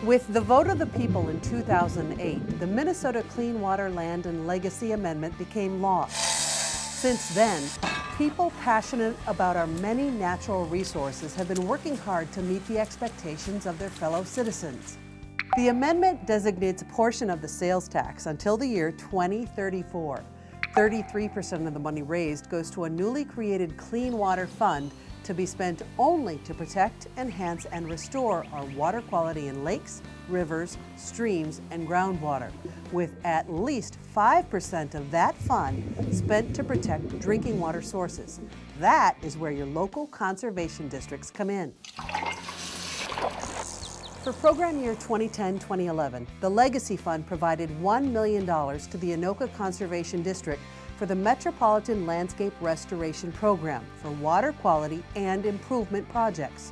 With the vote of the people in 2008, the Minnesota Clean Water Land and Legacy Amendment became law. Since then, people passionate about our many natural resources have been working hard to meet the expectations of their fellow citizens. The amendment designates a portion of the sales tax until the year 2034. 33% of the money raised goes to a newly created Clean Water Fund to be spent only to protect, enhance, and restore our water quality in lakes, rivers, streams, and groundwater, with at least 5% of that fund spent to protect drinking water sources. That is where your local conservation districts come in. For program year 2010-2011, the Legacy Fund provided $1 million to the Anoka Conservation District for the Metropolitan Landscape Restoration Program for water quality and improvement projects.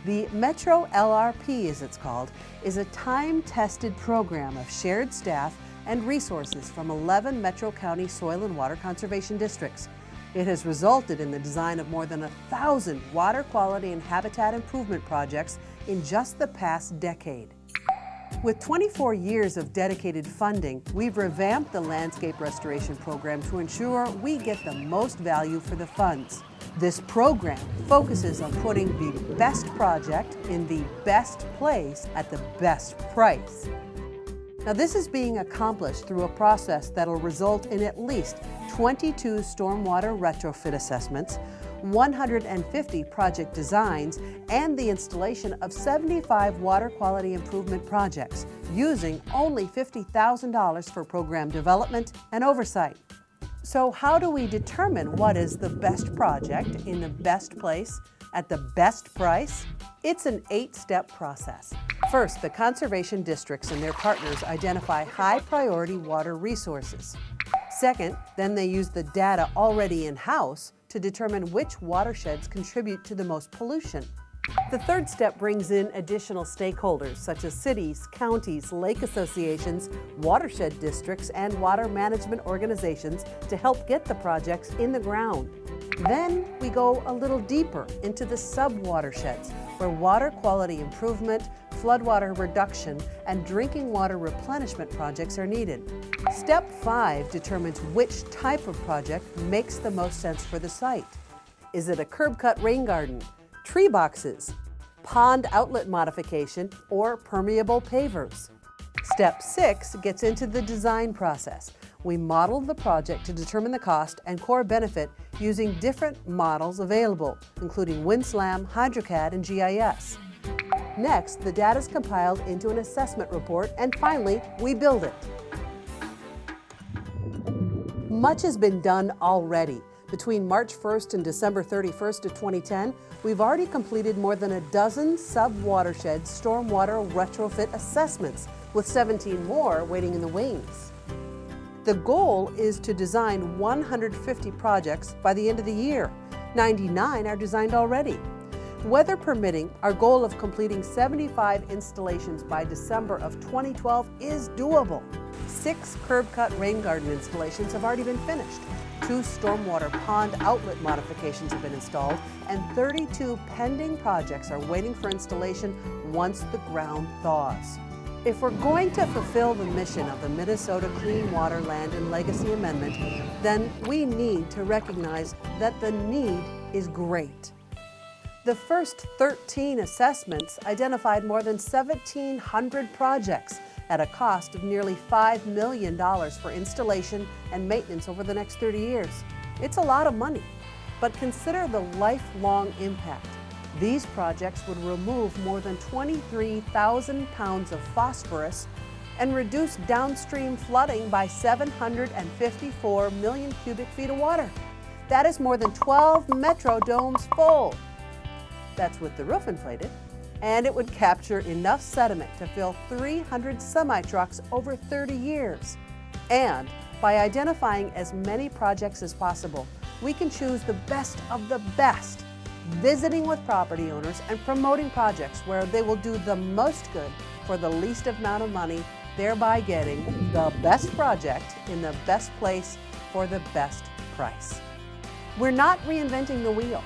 The Metro LRP, as it's called, is a time-tested program of shared staff and resources from 11 Metro County soil and water conservation districts. It has resulted in the design of more than 1,000 water quality and habitat improvement projects in just the past decade. With 24 years of dedicated funding, we've revamped the landscape restoration program to ensure we get the most value for the funds. This program focuses on putting the best project in the best place at the best price. Now, this is being accomplished through a process that'll result in at least 22 stormwater retrofit assessments, 150 project designs, and the installation of 75 water quality improvement projects, using only $50,000 for program development and oversight. So how do we determine what is the best project in the best place at the best price? It's an 8-step process. First, the conservation districts and their partners identify high-priority water resources. Second, then they use the data already in-house to determine which watersheds contribute to the most pollution. The third step brings in additional stakeholders such as cities, counties, lake associations, watershed districts, and water management organizations to help get the projects in the ground. Then we go a little deeper into the sub-watersheds, where water quality improvement, floodwater reduction, and drinking water replenishment projects are needed. Step 5 determines which type of project makes the most sense for the site. Is it a curb-cut rain garden, tree boxes, pond outlet modification, or permeable pavers? Step 6 gets into the design process. We model the project to determine the cost and core benefit using different models available, including WinSlam, HydroCAD, and GIS. Next, the data is compiled into an assessment report, and finally, we build it. Much has been done already. Between March 1st and December 31st of 2010, we've already completed more than a dozen sub-watershed stormwater retrofit assessments, with 17 more waiting in the wings. The goal is to design 150 projects by the end of the year. 99 are designed already. Weather permitting, our goal of completing 75 installations by December of 2012 is doable. 6 curb-cut rain garden installations have already been finished. 2 stormwater pond outlet modifications have been installed, and 32 pending projects are waiting for installation once the ground thaws. If we're going to fulfill the mission of the Minnesota Clean Water Land and Legacy Amendment, then we need to recognize that the need is great. The first 13 assessments identified more than 1,700 projects at a cost of nearly $5 million for installation and maintenance over the next 30 years. It's a lot of money, but consider the lifelong impact. These projects would remove more than 23,000 pounds of phosphorus and reduce downstream flooding by 754 million cubic feet of water. That is more than 12 Metro domes full. That's with the roof inflated. And it would capture enough sediment to fill 300 semi-trucks over 30 years. And by identifying as many projects as possible, we can choose the best of the best, visiting with property owners and promoting projects where they will do the most good for the least amount of money, thereby getting the best project in the best place for the best price. We're not reinventing the wheel.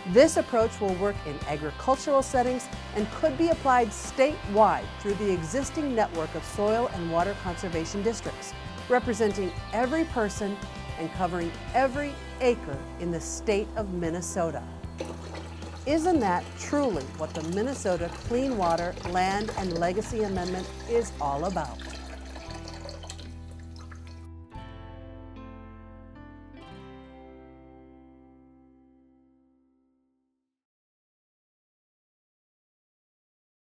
This approach will work in agricultural settings and could be applied statewide through the existing network of soil and water conservation districts, representing every person and covering every acre in the state of Minnesota. Isn't that truly what the Minnesota Clean Water, Land, and Legacy Amendment is all about?